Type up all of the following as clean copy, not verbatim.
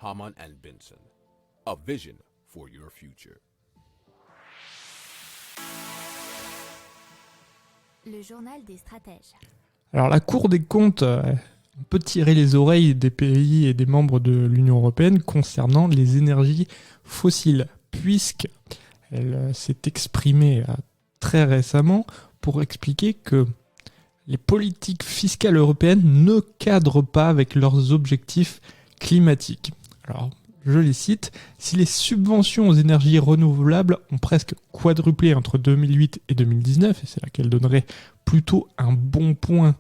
Hamann and Benson. A vision for your future. Le journal des stratèges. Alors la Cour des comptes peut tirer les oreilles des pays et des membres de l'Union européenne concernant les énergies fossiles, puisqu'elle s'est exprimée très récemment pour expliquer que les politiques fiscales européennes ne cadrent pas avec leurs objectifs climatiques. Alors, je les cite, si les subventions aux énergies renouvelables ont presque quadruplé entre 2008 et 2019, et c'est là qu'elle donnerait plutôt un bon point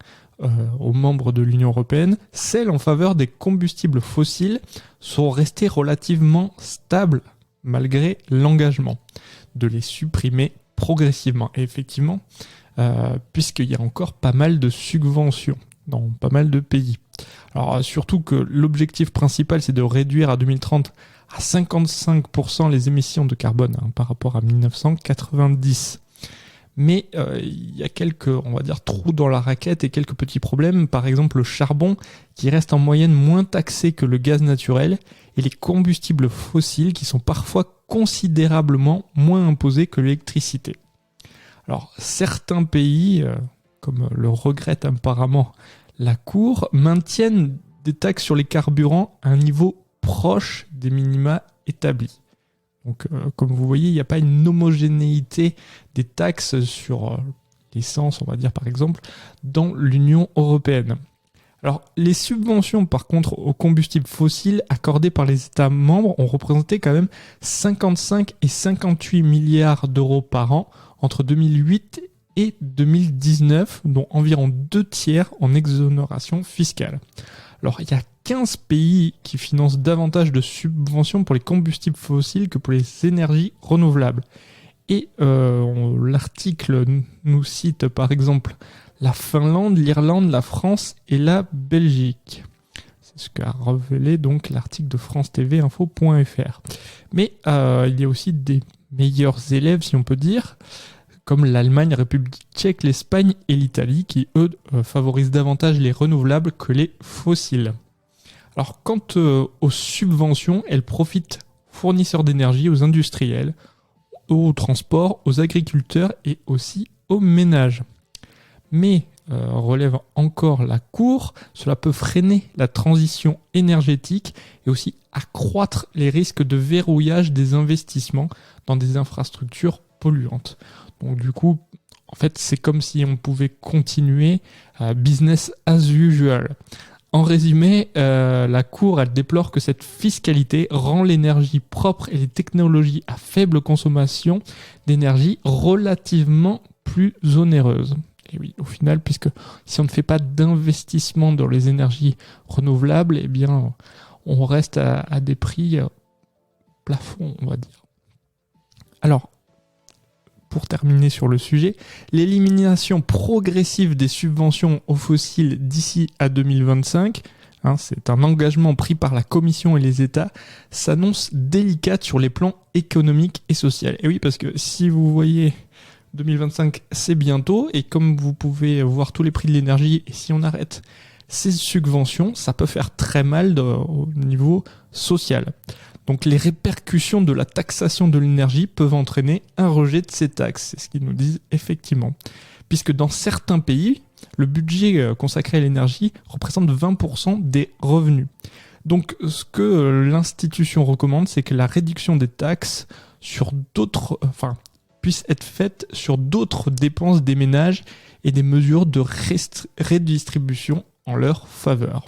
aux membres de l'Union européenne, celles en faveur des combustibles fossiles sont restées relativement stables malgré l'engagement de les supprimer progressivement. Et effectivement, puisqu'il y a encore pas mal de subventions dans pas mal de pays. Alors surtout que l'objectif principal, c'est de réduire à 2030 à 55% les émissions de carbone par rapport à 1990. Mais il y a quelques, on va dire, trous dans la raquette et quelques petits problèmes. Par exemple, le charbon qui reste en moyenne moins taxé que le gaz naturel et les combustibles fossiles qui sont parfois considérablement moins imposés que l'électricité. Alors, certains pays, comme le regrette apparemment la Cour, maintiennent des taxes sur les carburants à un niveau proche des minima établis. Donc, comme vous voyez, il n'y a pas une homogénéité des taxes sur l'essence, on va dire par exemple, dans l'Union européenne. Alors, les subventions, par contre, aux combustibles fossiles accordées par les États membres ont représenté quand même 55 et 58 milliards d'euros par an entre 2008 et 2019, dont environ 2/3 en exonération fiscale. Alors, il y a 15 pays qui financent davantage de subventions pour les combustibles fossiles que pour les énergies renouvelables. Et l'article nous cite par exemple la Finlande, l'Irlande, la France et la Belgique. C'est ce qu'a révélé donc l'article de France TV Info.fr. Mais il y a aussi des meilleurs élèves, si on peut dire, comme l'Allemagne, la République tchèque, l'Espagne et l'Italie, qui, eux, favorisent davantage les renouvelables que les fossiles. Alors, quant aux subventions, elles profitent aux fournisseurs d'énergie, aux industriels, aux transports, aux agriculteurs et aussi aux ménages. Mais, relève encore la Cour, cela peut freiner la transition énergétique et aussi accroître les risques de verrouillage des investissements dans des infrastructures polluantes. Donc du coup, en fait, c'est comme si on pouvait continuer business as usual. En résumé, la Cour, elle déplore que cette fiscalité rend l'énergie propre et les technologies à faible consommation d'énergie relativement plus onéreuses. Et oui, au final, puisque si on ne fait pas d'investissement dans les énergies renouvelables, eh bien, on reste à des prix plafonds, on va dire. Alors, pour terminer sur le sujet, l'élimination progressive des subventions aux fossiles d'ici à 2025, c'est un engagement pris par la Commission et les États, s'annonce délicate sur les plans économiques et sociaux. Et oui, parce que si vous voyez 2025, c'est bientôt, et comme vous pouvez voir tous les prix de l'énergie, et si on arrête ces subventions, ça peut faire très mal au niveau social. Donc les répercussions de la taxation de l'énergie peuvent entraîner un rejet de ces taxes, c'est ce qu'ils nous disent effectivement. Puisque dans certains pays, le budget consacré à l'énergie représente 20% des revenus. Donc ce que l'institution recommande, c'est que la réduction des taxes sur puisse être faite sur d'autres dépenses des ménages et des mesures de redistribution en leur faveur.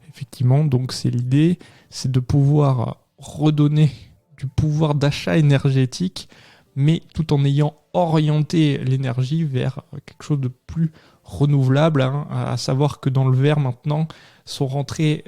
Effectivement, donc c'est l'idée, c'est de pouvoir redonner du pouvoir d'achat énergétique, mais tout en ayant orienté l'énergie vers quelque chose de plus renouvelable, à savoir que dans le vert maintenant sont rentrés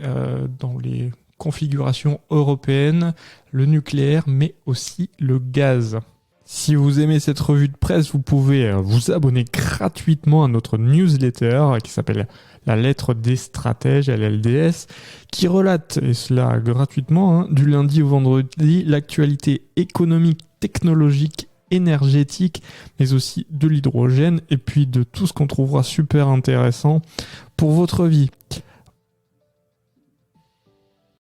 dans les configurations européennes le nucléaire, mais aussi le gaz. Si vous aimez cette revue de presse, vous pouvez vous abonner gratuitement à notre newsletter qui s'appelle La Lettre des Stratèges, LLDS, qui relate, et cela gratuitement, du lundi au vendredi, l'actualité économique, technologique, énergétique, mais aussi de l'hydrogène, et puis de tout ce qu'on trouvera super intéressant pour votre vie.